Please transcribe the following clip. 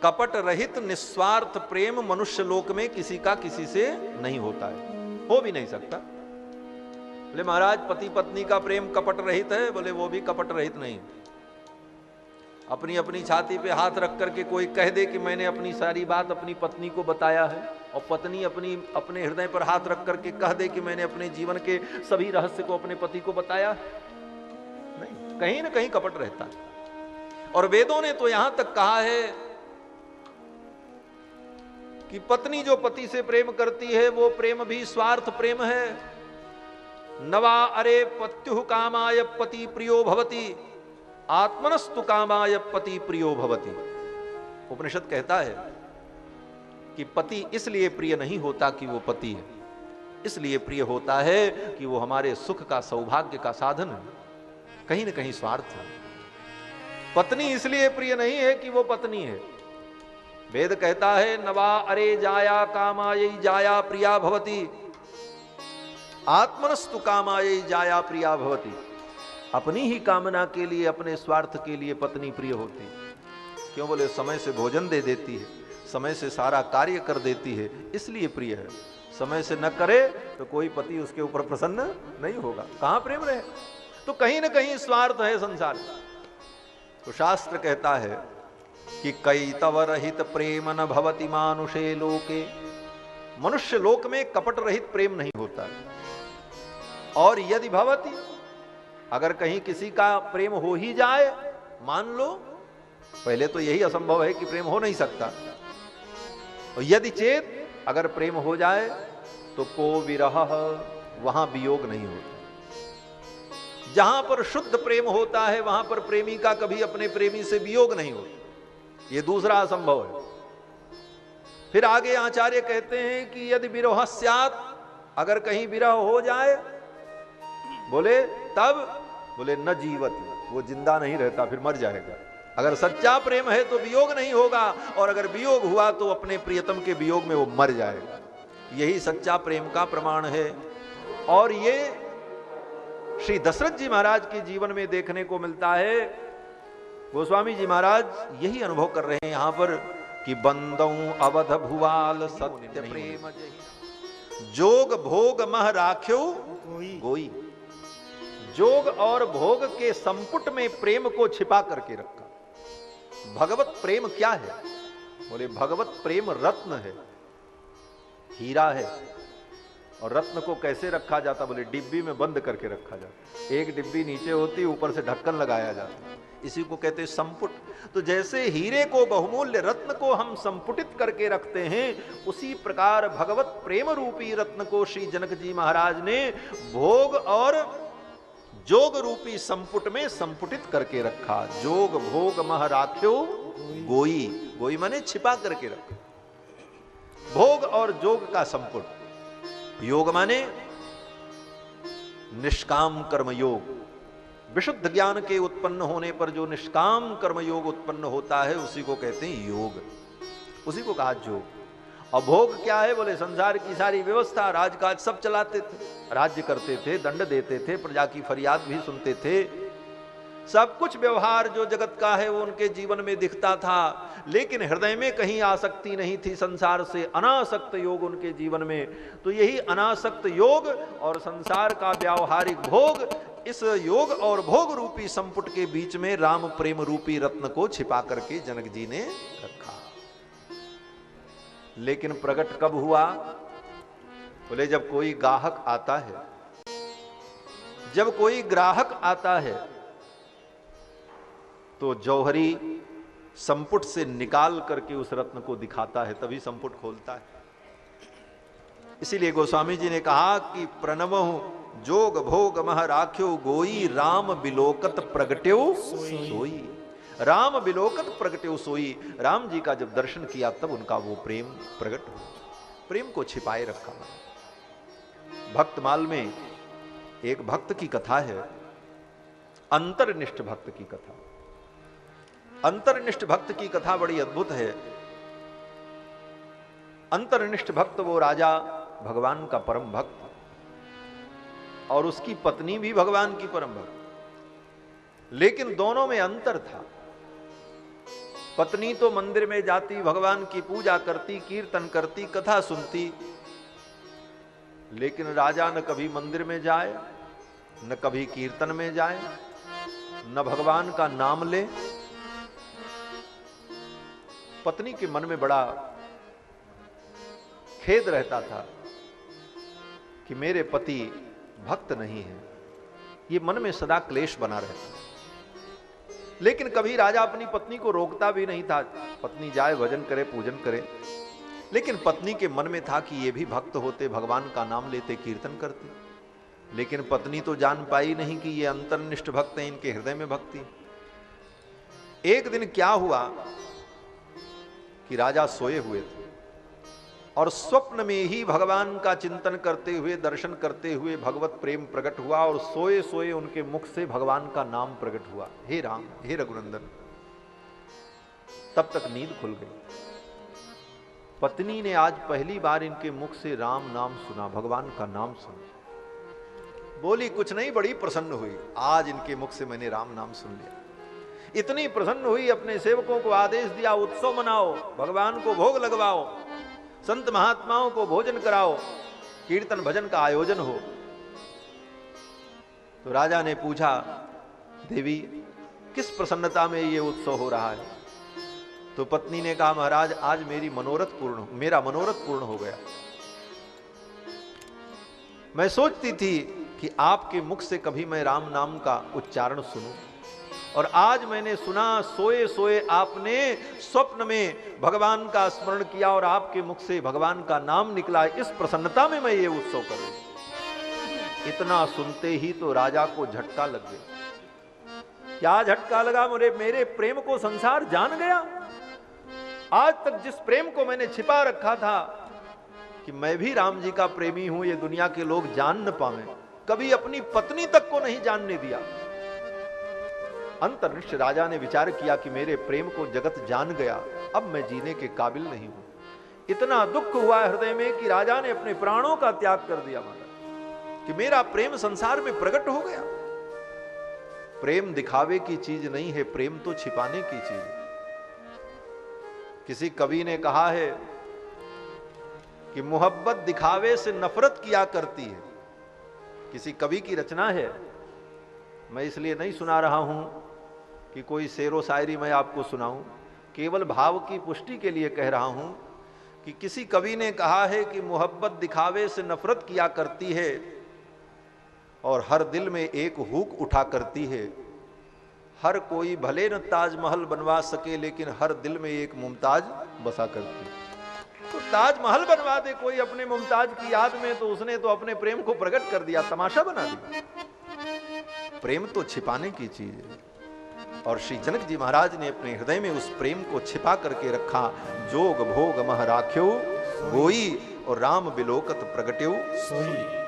कपट रहित निस्वार्थ प्रेम मनुष्य लोक में किसी का किसी से नहीं होता है, हो भी नहीं सकता। बोले महाराज पति पत्नी का प्रेम कपट रहित है, बोले वो भी कपट रहित नहीं। अपनी अपनी छाती पे हाथ रख करके कोई कह दे कि मैंने अपनी सारी बात अपनी पत्नी को बताया है, और पत्नी अपने हृदय पर हाथ रख करके कह दे कि मैंने अपने जीवन के सभी रहस्य को अपने पति को बताया, नहीं, कहीं ना कहीं कपट रहता है। और वेदों ने तो यहां तक कहा है कि पत्नी जो पति से प्रेम करती है वो प्रेम भी स्वार्थ प्रेम है। नवा अरे पत्यु कामाय पति प्रियो भवति, आत्मनस्तु कामाय पति प्रियो भवति। उपनिषद कहता है कि पति इसलिए प्रिय नहीं होता कि वो पति है, इसलिए प्रिय होता है कि वो हमारे सुख का सौभाग्य का साधन है, कहीं ना कहीं स्वार्थ है। पत्नी इसलिए प्रिय नहीं है कि वो पत्नी है। वेद कहता है नवा अरे जाया कामायै जाया प्रिया भवति, आत्मनस्तु कामायै जाया प्रिया भवति। अपनी ही कामना के लिए, अपने स्वार्थ के लिए पत्नी प्रिय होती। क्यों? बोले समय से भोजन दे देती है, समय से सारा कार्य कर देती है, इसलिए प्रिय है। समय से न करे तो कोई पति उसके ऊपर प्रसन्न नहीं होगा, कहां प्रेम रहे? तो कहीं ना कहीं स्वार्थ है संसार। तो शास्त्र कहता है कि कई तव रहित प्रेम न भवति मानुषे लोके, मनुष्य लोक में कपट रहित प्रेम नहीं होता। और यदि भवति, अगर कहीं किसी का प्रेम हो ही जाए, मान लो, पहले तो यही असंभव है कि प्रेम हो नहीं सकता, और यदि चेत अगर प्रेम हो जाए तो को विरह, वहां वियोग नहीं होता। जहां पर शुद्ध प्रेम होता है वहां पर प्रेमी का कभी अपने प्रेमी से वियोग नहीं होता, ये दूसरा असंभव है। फिर आगे आचार्य कहते हैं कि यदि विरह स्यात्, अगर कहीं विरह हो जाए, बोले तब, बोले न जीवति, वो जिंदा नहीं रहता, फिर मर जाएगा। अगर सच्चा प्रेम है तो वियोग नहीं होगा, और अगर वियोग हुआ तो अपने प्रियतम के वियोग में वो मर जाएगा। यही सच्चा प्रेम का प्रमाण है। और ये श्री दशरथ जी महाराज के जीवन में देखने को मिलता है। गोस्वामी जी महाराज यही अनुभव कर रहे हैं यहां पर कि बंदऊ अवध भुवाल सत्य प्रेम जोग भोग मह राख्यो गोई। जोग और भोग के संपुट में प्रेम को छिपा करके रखा। भगवत प्रेम क्या है? बोले भगवत प्रेम रत्न है, हीरा है। और रत्न को कैसे रखा जाता? बोले डिब्बी में बंद करके रखा जाता। एक डिब्बी नीचे होती, ऊपर से ढक्कन लगाया जाता, इसी को कहते हैं संपुट। तो जैसे हीरे को, बहुमूल्य रत्न को हम संपुटित करके रखते हैं, उसी प्रकार भगवत प्रेम रूपी रत्न को श्री जनक जी महाराज ने भोग और जोग रूपी संपुट में संपुटित करके रखा। जोग भोग मह राख्यो गोई। गोई माने छिपा करके रखा। भोग और जोग का संपुट। योग माने निष्काम कर्म योग। विशुद्ध ज्ञान के उत्पन्न होने पर जो निष्काम कर्म योग उत्पन्न होता है उसी को कहते हैं योग, उसी को कहा जोग। और भोग क्या है? बोले संसार की सारी व्यवस्था, राजकाज सब चलाते थे, राज्य करते थे, दंड देते थे, प्रजा की फरियाद भी सुनते थे, सब कुछ व्यवहार जो जगत का है वो उनके जीवन में दिखता था। लेकिन हृदय में कहीं आसक्ति नहीं थी संसार से, अनासक्त योग उनके जीवन में। तो यही अनासक्त योग और संसार का व्यावहारिक भोग, इस योग और भोग रूपी संपुट के बीच में राम प्रेम रूपी रत्न को छिपा करके जनक जी ने रखा। लेकिन प्रकट कब हुआ? बोले जब कोई गाहक आता है, जब कोई ग्राहक आता है तो जौहरी संपुट से निकाल करके उस रत्न को दिखाता है, तभी संपुट खोलता है। इसीलिए गोस्वामी जी ने कहा कि प्रणवहु जोग भोग मह राख्यो गोई, राम बिलोकत प्रगट्यो सोई। राम बिलोकत प्रगट्यो सोई। राम जी का जब दर्शन किया तब उनका वो प्रेम प्रकट हुआ। प्रेम को छिपाए रखा। भक्तमाल में एक भक्त की कथा है, अंतर्निष्ठ भक्त की कथा। अंतर्निष्ठ भक्त की कथा बड़ी अद्भुत है। अंतर्निष्ठ भक्त वो राजा भगवान का परम भक्त, और उसकी पत्नी भी भगवान की परम भक्त, लेकिन दोनों में अंतर था। पत्नी तो मंदिर में जाती, भगवान की पूजा करती, कीर्तन करती, कथा सुनती, लेकिन राजा न कभी मंदिर में जाए, न कभी कीर्तन में जाए, न भगवान का नाम ले। पत्नी के मन में बड़ा खेद रहता था कि मेरे पति भक्त नहीं है, ये मन में सदा क्लेश बना रहता। लेकिन कभी राजा अपनी पत्नी को रोकता भी नहीं था, पत्नी जाए भजन करे, पूजन करे, लेकिन पत्नी के मन में था कि ये भी भक्त होते, भगवान का नाम लेते, कीर्तन करते। लेकिन पत्नी तो जान पाई नहीं कि ये अंतर्निष्ठ भक्त हैं, इनके हृदय में भक्ति। एक दिन क्या हुआ कि राजा सोए हुए थे और स्वप्न में ही भगवान का चिंतन करते हुए, दर्शन करते हुए भगवत प्रेम प्रकट हुआ और सोए सोए उनके मुख से भगवान का नाम प्रकट हुआ, हे राम, हे रघुनंदन। तब तक नींद खुल गई। पत्नी ने आज पहली बार इनके मुख से राम नाम सुना, भगवान का नाम सुना। बोली कुछ नहीं, बड़ी प्रसन्न हुई, आज इनके मुख से मैंने राम नाम सुन लिया। इतनी प्रसन्न हुई, अपने सेवकों को आदेश दिया, उत्सव मनाओ, भगवान को भोग लगवाओ, संत महात्माओं को भोजन कराओ, कीर्तन भजन का आयोजन हो। तो राजा ने पूछा, देवी किस प्रसन्नता में ये उत्सव हो रहा है? तो पत्नी ने कहा, महाराज आज मेरा मनोरथ पूर्ण हो गया। मैं सोचती थी कि आपके मुख से कभी मैं राम नाम का उच्चारण सुनूं, और आज मैंने सुना, सोए सोए आपने स्वप्न में भगवान का स्मरण किया और आपके मुख से भगवान का नाम निकला। इस प्रसन्नता में मैं ये उत्सव कर रही। इतना सुनते ही तो राजा को झटका लग गया। क्या झटका लगा? मेरे प्रेम को संसार जान गया। आज तक जिस प्रेम को मैंने छिपा रखा था कि मैं भी राम जी का प्रेमी हूं, ये दुनिया के लोग जान न पावे, कभी अपनी पत्नी तक को नहीं जानने दिया। अंतर्निष्ठ राजा ने विचार किया कि मेरे प्रेम को जगत जान गया, अब मैं जीने के काबिल नहीं हूं। इतना दुख हुआ हृदय में कि राजा ने अपने प्राणों का त्याग कर दिया, महाराज, कि मेरा प्रेम संसार में प्रकट हो गया। प्रेम दिखावे की चीज नहीं है, प्रेम तो छिपाने की चीज है। किसी कवि ने कहा है कि मोहब्बत दिखावे से नफरत किया करती है। किसी कवि की रचना है, मैं इसलिए नहीं सुना रहा हूं कि कोई शेरो शायरी मैं आपको सुनाऊं, केवल भाव की पुष्टि के लिए कह रहा हूं कि किसी कवि ने कहा है कि मोहब्बत दिखावे से नफरत किया करती है और हर दिल में एक हुक उठा करती है। हर कोई भले न ताजमहल बनवा सके, लेकिन हर दिल में एक मुमताज बसा करती है। तो ताजमहल बनवा दे कोई अपने मुमताज की याद में, तो उसने तो अपने प्रेम को प्रकट कर दिया, तमाशा बना दिया। प्रेम तो छिपाने की चीज है, और श्री जनक जी महाराज ने अपने हृदय में उस प्रेम को छिपा करके रखा। जोग भोग मह राख्यो गोई, और राम बिलोकत प्रगट्यो सोई।